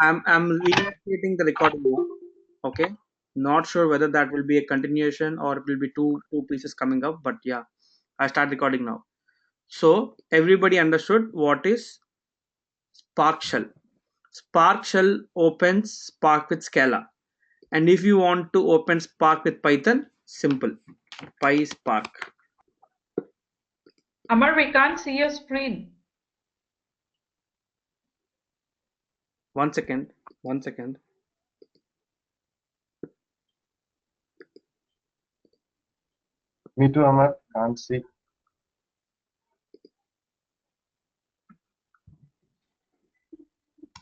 I'm reinitiating the recording now. Okay. Not sure whether that will be a continuation or it will be two pieces coming up, but yeah, I start recording now. So everybody understood what is Spark Shell. Spark Shell opens Spark with Scala. And if you want to open Spark with Python, simple. PySpark. Amar, we can't see your screen. One second. One second. Me too, Amar. Can't see.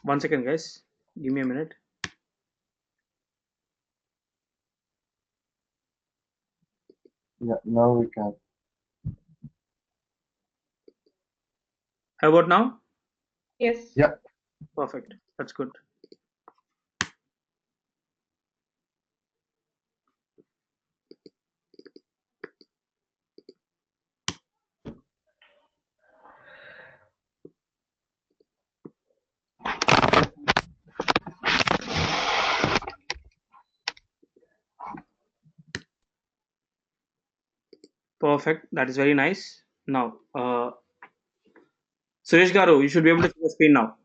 One second, guys. Give me a minute. Yeah, now we can. How about now? Yes. Yeah, Perfect. That's good. Perfect. That is very nice. Now, Suresh Garu, you should be able to see the screen now.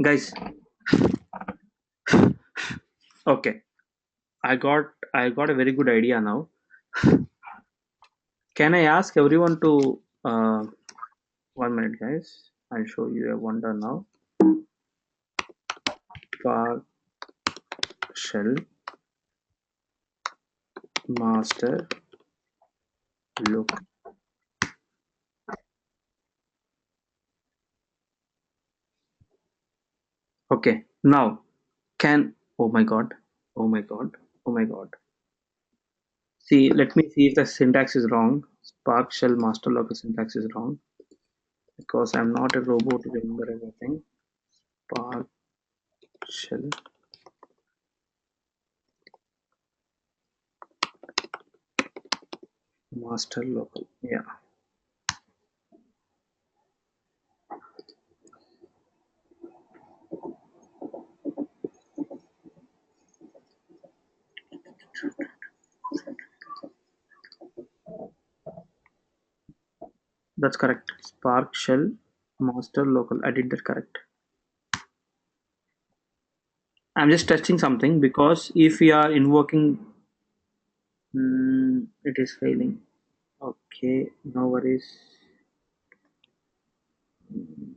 Guys, okay. I got a very good idea now. Can I ask everyone to 1 minute, guys? I'll show you a wonder now. Spark Shell Master Look. Okay. Now, can oh my god, oh my god, oh my god. See, let me see if the syntax is wrong. Spark Shell Master Locker syntax is wrong because I'm not a robot to remember everything. Spark Shell Master Local. Yeah. That's correct. Spark Shell Master Local. I did that correct. I'm just testing something because if we are invoking, it is failing. Okay, no worries. Mm,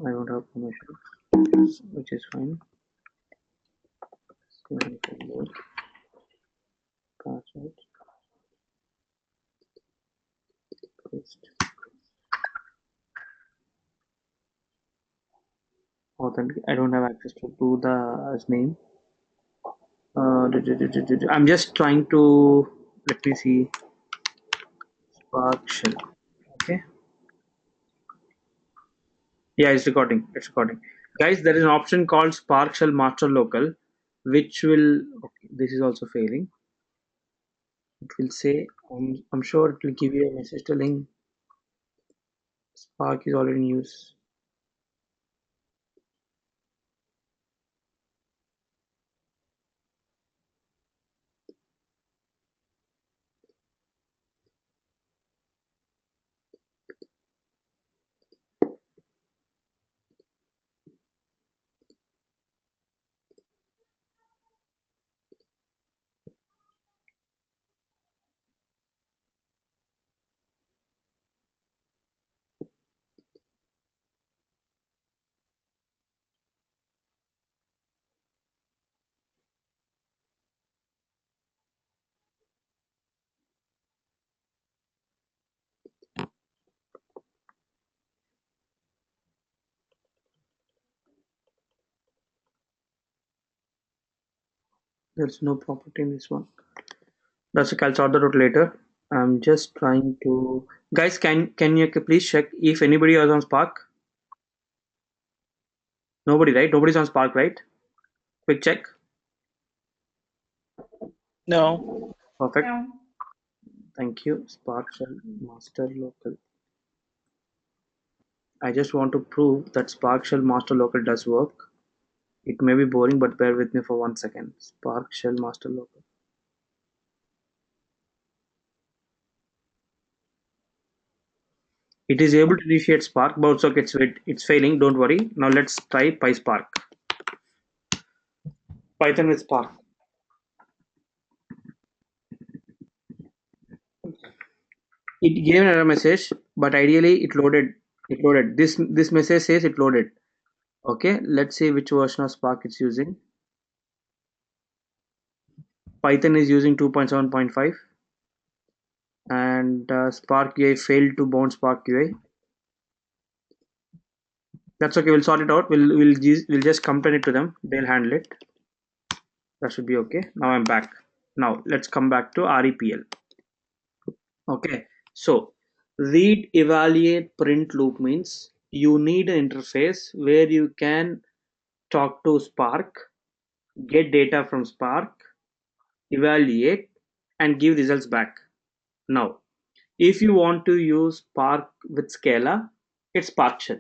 I don't have permission, which is fine. Password, paste. Authentic. I don't have access to the name. I'm just trying to let me see Spark Shell. Okay. Yeah, it's recording. It's recording. Guys, there is an option called Spark Shell Master Local, which will. Okay, this is also failing. It will say, I'm sure it will give you a message telling Spark is already in use. There's no property in this one. That's okay. I'll sort that out later. I'm just trying to. Guys, can you please check if anybody is on Spark? Nobody, right? Nobody's on Spark, right? Quick check. No. Perfect. No. Thank you. Spark shell master local. I just want to prove that Spark shell master local does work. It may be boring, but bear with me for 1 second. Spark shell master local. It is able to initiate Spark, but it's okay. It's failing. Don't worry. Now let's try PySpark. Python with Spark. It gave an error message, but ideally it loaded. It loaded. This message says it loaded. Okay, let's see which version of Spark it's using. Python is using 2.7.5, and Spark UI failed to bound Spark UI. That's okay. We'll sort it out. We'll just complain it to them. They'll handle it. That should be okay. Now I'm back. Now let's come back to REPL. Okay. So read, evaluate, print loop means you need an interface where you can talk to Spark, get data from Spark, evaluate, and give results back. Now, if you want to use Spark with Scala, it's Spark Shell.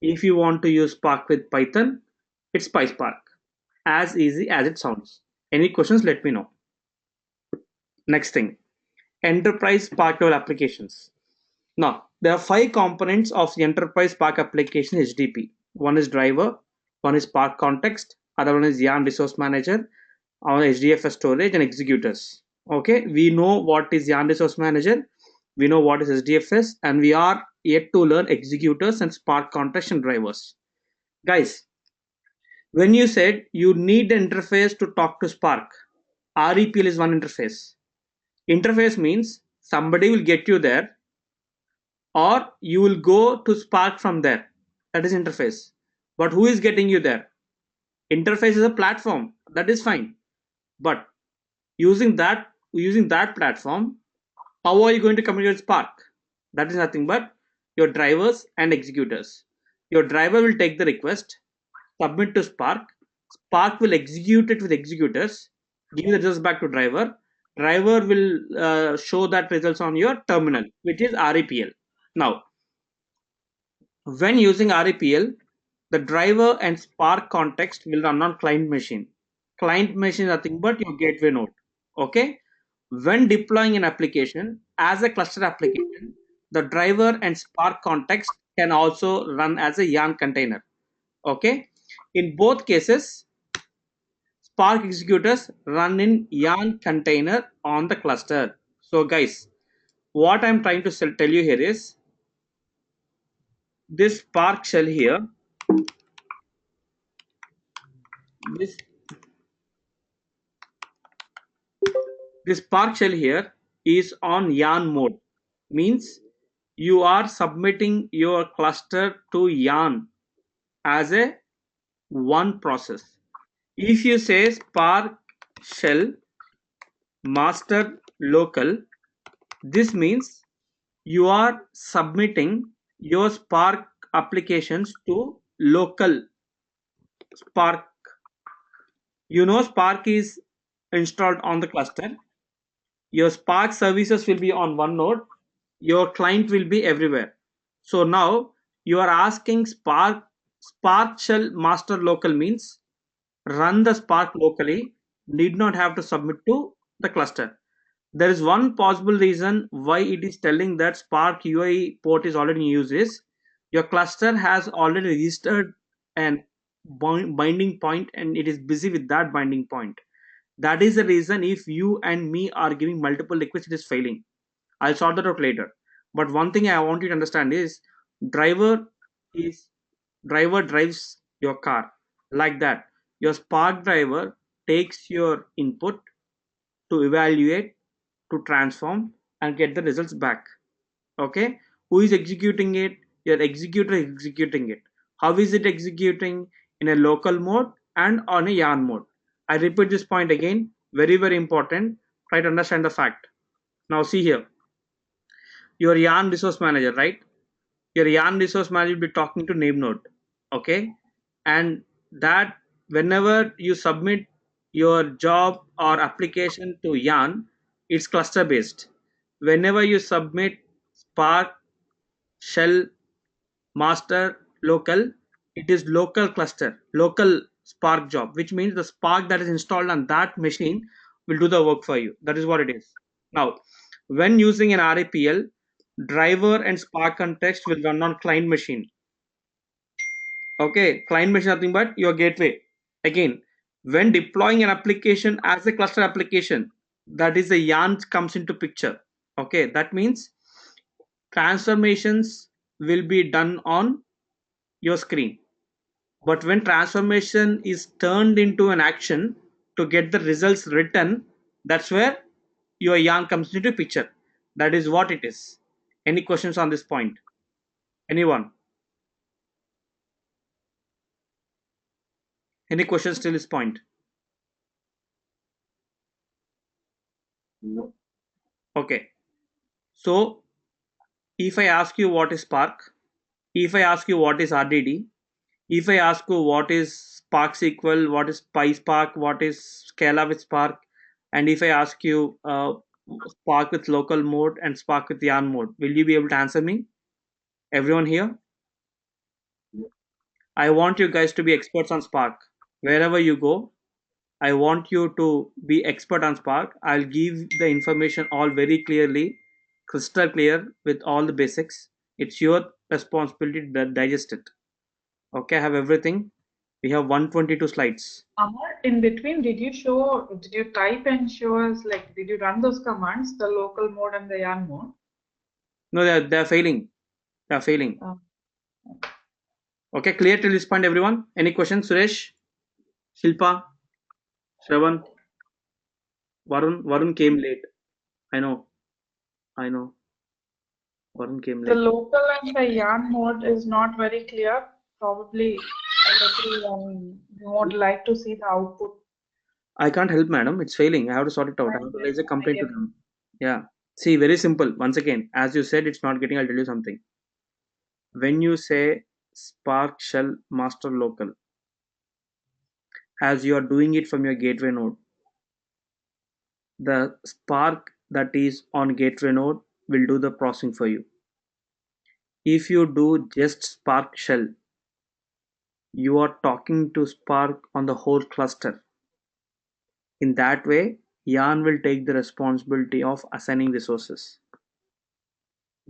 If you want to use Spark with Python, it's PySpark. As easy as it sounds. Any questions, let me know. Next thing, enterprise Spark level applications. Now, there are 5 components of the enterprise Spark application HDP. One is driver, one is Spark context, other one is Yarn resource manager, our HDFS storage and executors. Okay, we know what is Yarn resource manager, we know what is HDFS, and we are yet to learn executors and Spark context and drivers. Guys, when you said you need an interface to talk to Spark, REPL is one interface. Interface means somebody will get you there or you will go to Spark from there. That is interface. But who is getting you there? Interface is a platform. That is fine. But using that platform, how are you going to communicate with Spark? That is nothing but your drivers and executors. Your driver will take the request, submit to Spark. Spark will execute it with executors, give the results back to driver. Driver will show that results on your terminal, which is REPL. Now, when using REPL, the driver and Spark context will run on client machine. Client machine is nothing but your gateway node. Okay. When deploying an application as a cluster application, the driver and Spark context can also run as a Yarn container. Okay. In both cases, Spark executors run in Yarn container on the cluster. So guys, what I'm trying to tell you here is this Spark shell here, this this Spark shell here is on Yarn mode, means you are submitting your cluster to Yarn as a one process. If you say Spark shell master local, this means you are submitting your Spark applications to local Spark. You know Spark is installed on the cluster. Your Spark services will be on one node. Your client will be everywhere. So now you are asking Spark shell master local means run the Spark locally, need not have to submit to the cluster. There is one possible reason why it is telling that Spark UI port is already in use is your cluster has already registered an binding point and it is busy with that binding point. That is the reason if you and me are giving multiple requests, it is failing. I'll sort that out later. But one thing I want you to understand is driver is driver drives your car like that. Your Spark driver takes your input to evaluate, to transform, and get the results back. Okay, who is executing it? Your executor is executing it. How is it executing? In a local mode and on a Yarn mode. I repeat this point again, very, very important. Try to understand the fact. Now see here, your yarn resource manager, right? Your yarn resource manager will be talking to name node, okay? And that whenever you submit your job or application to yarn, it's cluster based. Whenever you submit Spark, Shell, Master, Local, it is local cluster, local Spark job, which means the Spark that is installed on that machine will do the work for you. That is what it is. Now, when using an REPL, driver and Spark context will run on client machine. Okay, client machine nothing but your gateway. Again, when deploying an application as a cluster application, that is the yarn comes into picture. Okay, that means transformations will be done on your screen. But when transformation is turned into an action to get the results written, that's where your yarn comes into picture. That is what it is. Any questions on this point? Anyone? Any questions till this point? No. Okay. So if I ask you what is Spark, if I ask you what is RDD, if I ask you what is Spark SQL, what is PySpark, what is Scala with Spark, and if I ask you Spark with local mode and Spark with yarn mode, will you be able to answer me? Everyone here? I want you guys to be experts on Spark. Wherever you go, I want you to be expert on Spark. I'll give the information all very clearly, crystal clear with all the basics. It's your responsibility to digest it. Okay, I have everything. We have 122 slides. Amar, in between, did you type and show us, like, did you run those commands, the local mode and the yarn mode? No, they're failing. They're failing. Oh. Okay, clear till this point, everyone? Any questions? Suresh? Shilpa? Shravan? Varun? Varun came late. I know. I know. Varun came The late. local and the yarn mode is not very clear. Probably a little, you would like to see the output. I can't help, madam. It's failing. I have to sort it out. I have to raise a complaint to them. Yeah. See, very simple. Once again, as you said, it's not getting. I'll tell you something. When you say Spark Shell Master Local, as you are doing it from your gateway node, the Spark that is on gateway node will do the processing for you. If you do just Spark Shell, you are talking to Spark on the whole cluster. In that way, Yarn will take the responsibility of assigning resources.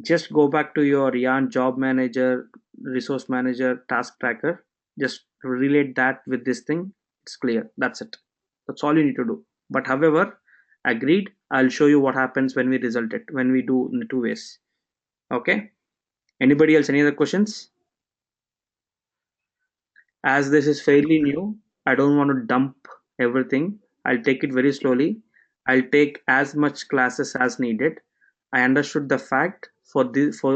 Just go back to your Yarn job manager, resource manager, task tracker. Just relate that with this thing. It's clear. That's it. That's all you need to do. But however, agreed, I'll show you what happens when we result it, when we do in the two ways. Okay. Anybody else? Any other questions? As this is fairly new, I don't want to dump everything. I'll take it very slowly. I'll take as much classes as needed. I understood the fact for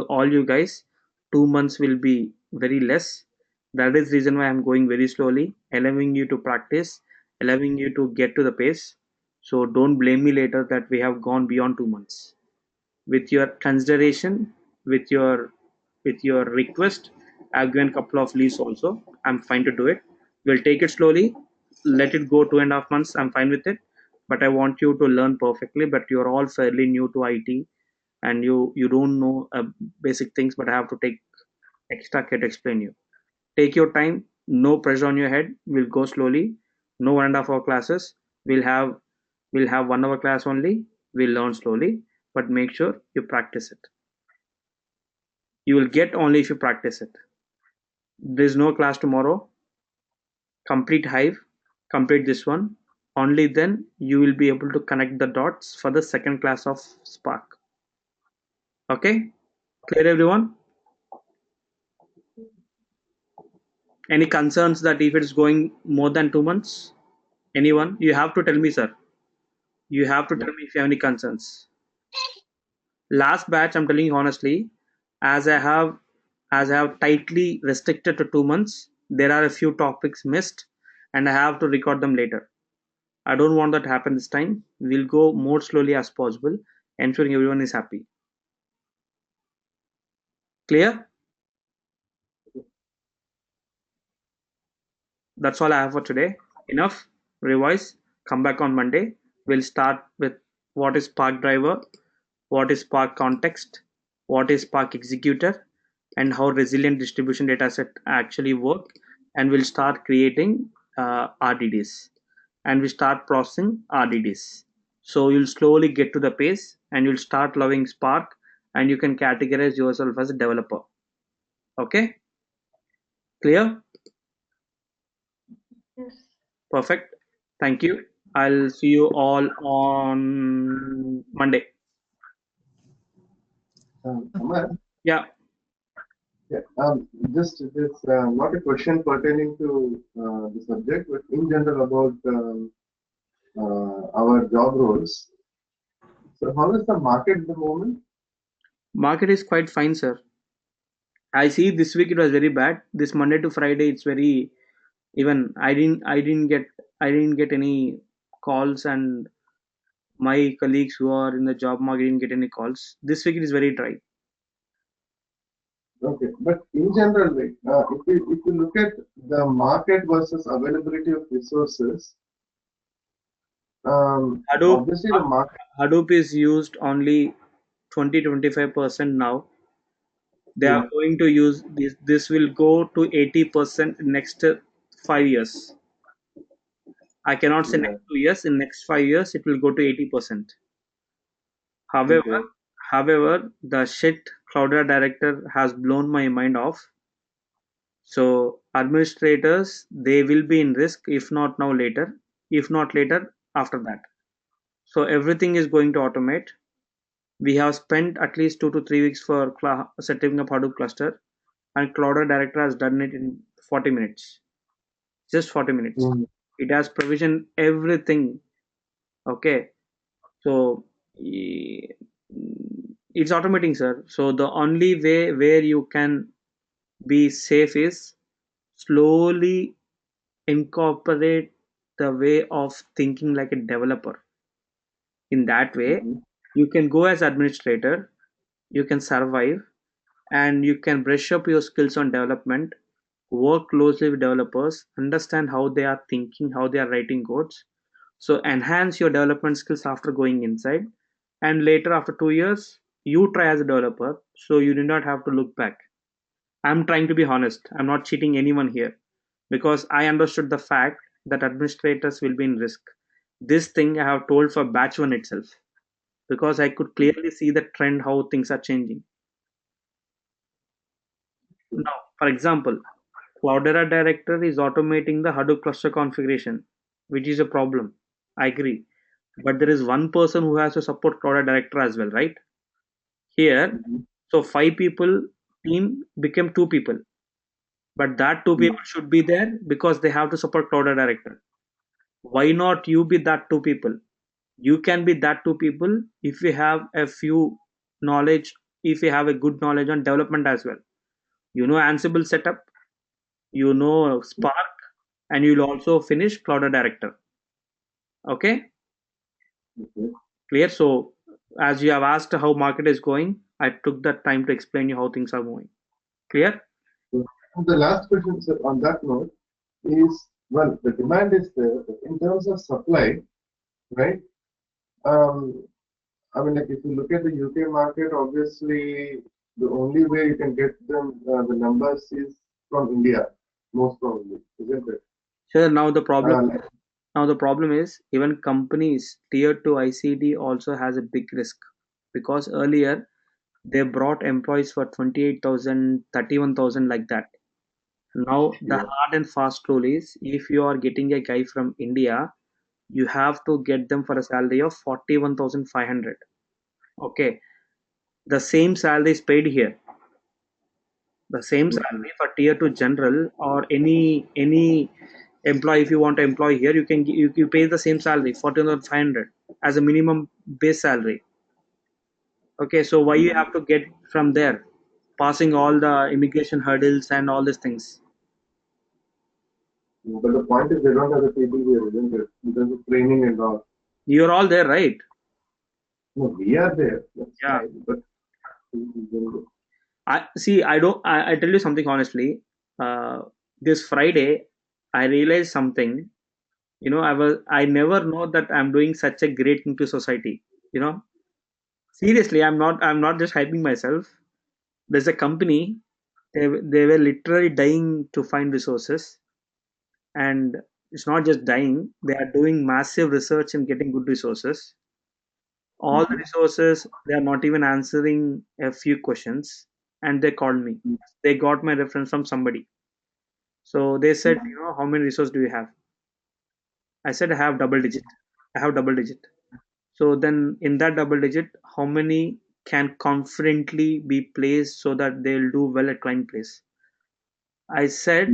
all you guys, 2 months will be very less. That is the reason why I'm going very slowly, allowing you to practice, allowing you to get to the pace. So don't blame me later that we have gone beyond 2 months. With your consideration, with your request, I've given a couple of leaves also. I'm fine to do it. We'll take it slowly, let it go 2.5 months. I'm fine with it, but I want you to learn perfectly. But you're all fairly new to IT, and you don't know basic things. But I have to take extra care to explain you. Take your time. No pressure on your head. We'll go slowly. No 1.5 hour classes. We'll have 1 hour class only. We'll learn slowly, but make sure you practice it. You will get only if you practice it. There's no class tomorrow. Complete Hive, complete this one. Only then you will be able to connect the dots for the second class of Spark. Okay? Clear, everyone? Any concerns that if it's going more than 2 months? Anyone? You have to tell me, sir. You have to tell me if you have any concerns. Last batch, I'm telling you honestly, as I have tightly restricted to 2 months, there are a few topics missed, and I have to record them later. I don't want that to happen this time. We'll go more slowly as possible, ensuring everyone is happy. Clear? That's all I have for today. Enough. Revise. Come back on Monday. We'll start with what is Spark Driver, what is Spark Context, what is Spark Executor, and how resilient distribution dataset actually work. And we'll start creating RDDs, and we start processing RDDs. So you'll slowly get to the pace, and you'll start loving Spark, and you can categorize yourself as a developer. Okay? Clear? Yes. Perfect. Thank you. I'll see you all on Monday. Amar, Yeah. yeah, just this not a question pertaining to the subject, but in general about our job roles. So how is the market at the moment? Market is quite fine, sir. I see this week it was very bad. This Monday to Friday it's very even I didn't get any calls, and my colleagues who are in the job market didn't get any calls. This week it is very dry. Okay, but in general, like, if you look at the market versus availability of resources, Hadoop obviously the market. Hadoop is used only 20-25% now. They are Hmm, going to use this will go to 80% next 5 years. I cannot say yeah, next 2 years. In next 5 years, it will go to 80%. However, okay. however, the shit Cloudera director has blown my mind off. So administrators they will be in risk if not now later, if not later after that. So everything is going to automate. We have spent at least 2 to 3 weeks for setting up Hadoop cluster, and Cloudera director has done it in 40 minutes. Just 40 minutes. Hmm, It has provisioned everything. Okay, so e- it's automating, sir. So the only way where you can be safe is slowly incorporate the way of thinking like a developer. In that way, mhm, you can go as administrator, you can survive, and you can brush up your skills on development, work closely with developers, understand how they are thinking, how they are writing codes. So enhance your development skills after going inside, and later after 2 years, you try as a developer, so you do not have to look back. I'm trying to be honest. I'm not cheating anyone here because I understood the fact that administrators will be in risk. This thing I have told for batch one itself because I could clearly see the trend how things are changing. Now, for example, Cloudera Director is automating the Hadoop cluster configuration, which is a problem. I agree. But there is one person who has to support Cloudera Director as well, right? Here, mhm, so 5 people team became 2 people. But that two hmm, people should be there because they have to support Cloudera Director. Why not you be that 2 people? You can be that 2 people if you have a few knowledge, if you have a good knowledge on development as well. You know Ansible setup, you know Spark, and you'll also finish Cloudera Director. Okay, okay. clear. So as you have asked how market is going, I took that time to explain you how things are moving. Clear? So the last question, sir, on that note is, well, the demand is there, but in terms of supply, right? Um, I mean, like if you look at the UK market, obviously the only way you can get them the numbers is from India, most probably, isn't it? So now the problem Uh, Now the problem is even companies tier 2 ICD also has a big risk because earlier they brought employees for 28,000, 31,000 like that. Now the yeah. hard and fast rule is if you are getting a guy from India, you have to get them for a salary of 41,500. Okay, the same salary is paid here. The same Mhm. salary for tier 2 general or any employee if you want to employ here you pay the same salary 14,500 as a minimum base salary. Okay, so why you have to get from there passing all the immigration hurdles and all these things? But the point is, they don't have the people here, isn't it? In terms of training and all. You're all there, right? No, we are there. That's Yeah. fine. But I see. I don't. I tell you something honestly. This Friday, I realized something. I never know that I'm doing such a great thing to society. You know, seriously, I'm not just hyping myself. There's a company. They were literally dying to find resources, and it's not just dying. They are doing massive research and getting good resources. All the resources, they are not even answering a few questions, and they called me. They got my reference from somebody. So they said, how many resources do you have? I said, I have double digit. I have double digit. So then in that double digit, how many can confidently be placed so that they'll do well at client place? I said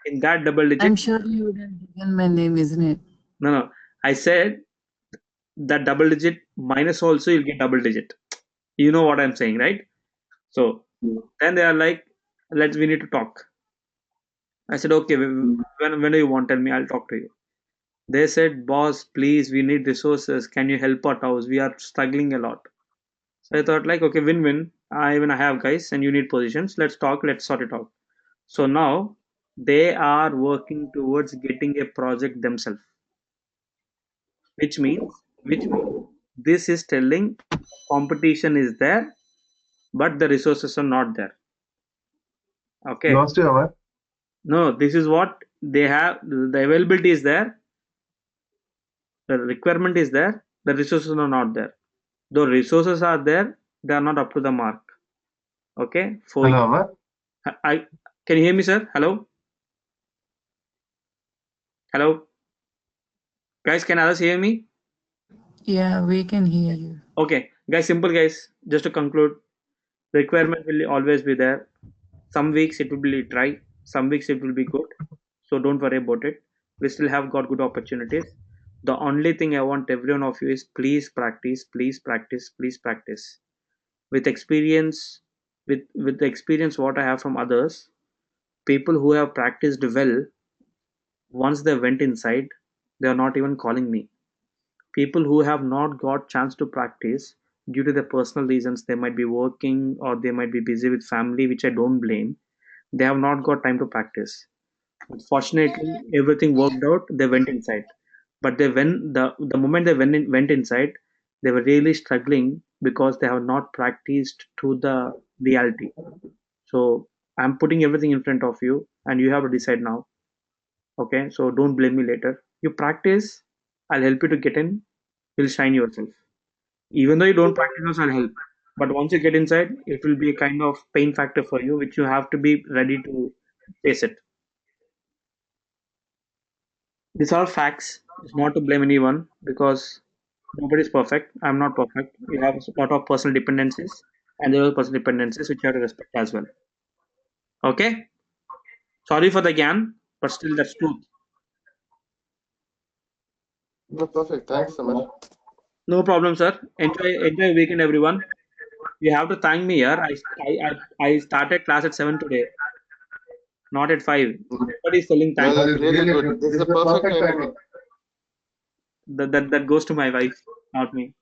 in that double digit, I'm sure you wouldn't given my name, isn't it? no. I said that double digit minus also you'll get double digit. You know what I'm saying, right? So then they are like, we need to talk. I said, okay, when do you want? Tell me, I'll talk to you. They said, boss, please, we need resources. Can you help our house? We are struggling a lot. So I thought, like, okay, win-win. I have guys, and you need positions. Let's talk. Let's sort it out. So now they are working towards getting a project themselves, which means this is telling competition is there, but the resources are not there. Okay. lost you, Amar. No, this is what they have. The availability is there. The requirement is there. The resources are not there. The resources are there. They are not up to the mark. Okay. For Hello, Amar. I can you hear me, sir? Hello, hello, guys. Can others hear me? Yeah, we can hear you. Okay, guys. Simple, guys. Just to conclude, the requirement will always be there. Some weeks it will be dry. Some weeks it will be good. So don't worry about it. We still have got good opportunities. The only thing I want every one of you is please practice, please practice, please practice. With experience, with the experience what I have from others, people who have practiced well, once they went inside, they are not even calling me. People who have not got chance to practice due to their personal reasons, they might be working or they might be busy with family, which I don't blame. They have not got time to practice. Fortunately, everything worked out. They went inside, but they when the moment they went inside, they were really struggling because they have not practiced to the reality. So I'm putting everything in front of you, and you have to decide now. Okay, so don't blame me later. You practice, I'll help you to get in. You'll shine yourself. Even though you don't practice, I'll help. But once you get inside, it will be a kind of pain factor for you, which you have to be ready to face it. These are facts. It's not to blame anyone because nobody's perfect. I'm not perfect. We have a lot of personal dependencies, and there are personal dependencies which you have to respect as well. Okay? Sorry for the GAN, but still that's truth. No, perfect. Thanks, Amar. No problem, sir. Enjoy your weekend, everyone. You have to thank me here. I started class at 7 today, not at 5. Nobody's telling No, thanks. that is really good. This is the perfect timing. That goes to my wife, not me.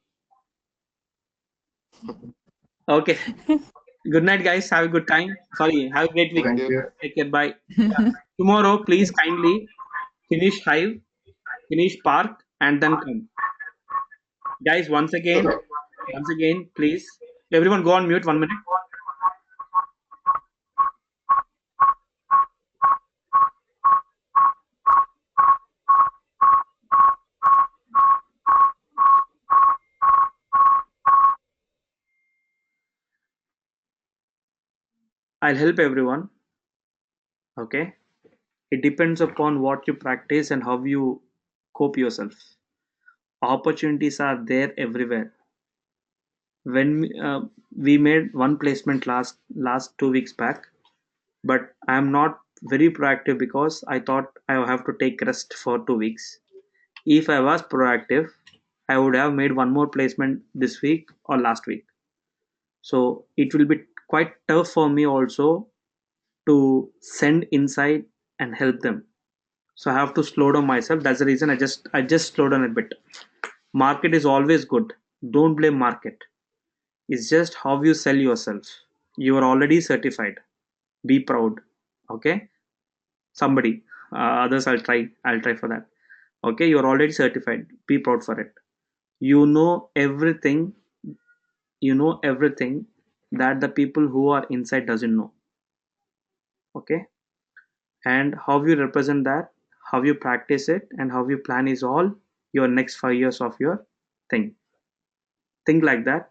Okay. Good night, guys. Have a good time. Sorry. Have a great week. Thank you. Take care. Bye. Tomorrow, please kindly finish Hive, finish Park, and then come. Guys, once again, please. Everyone go on mute 1 minute. I'll help everyone. Okay. It depends upon what you practice and how you cope yourself. Opportunities are there everywhere. We made one placement last 2 weeks back, but I'm not very proactive because I thought I have to take rest for 2 weeks. If I was proactive, I would have made one more placement this week or last week. So it will be quite tough for me also to send inside and help them. so I have to slow down myself. That's the reason I just slow down a bit. Market is always good. Don't blame market. It's just how you sell yourself. You are already certified. Be proud. Okay. Somebody. Others I'll try for that. Okay. You're already certified. Be proud for it. You know everything. You know everything that the people who are inside doesn't know. Okay. And how you represent that, how you practice it, and how you plan is all your next 5 years of your thing. Think like that.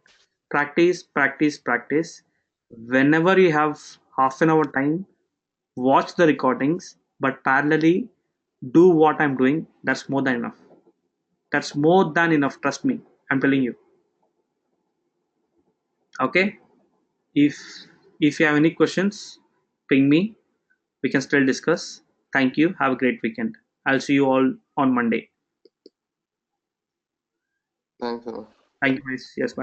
Practice, practice, practice. Whenever you have half an hour time, watch the recordings, but parallelly do what I'm doing. That's more than enough. That's more than enough. Trust me. I'm telling you. Okay. If if you have any questions, ping me. We can still discuss. Thank you. Have a great weekend. I'll see you all on Monday. Thanks a lot. Thank you, guys. Yes, bye.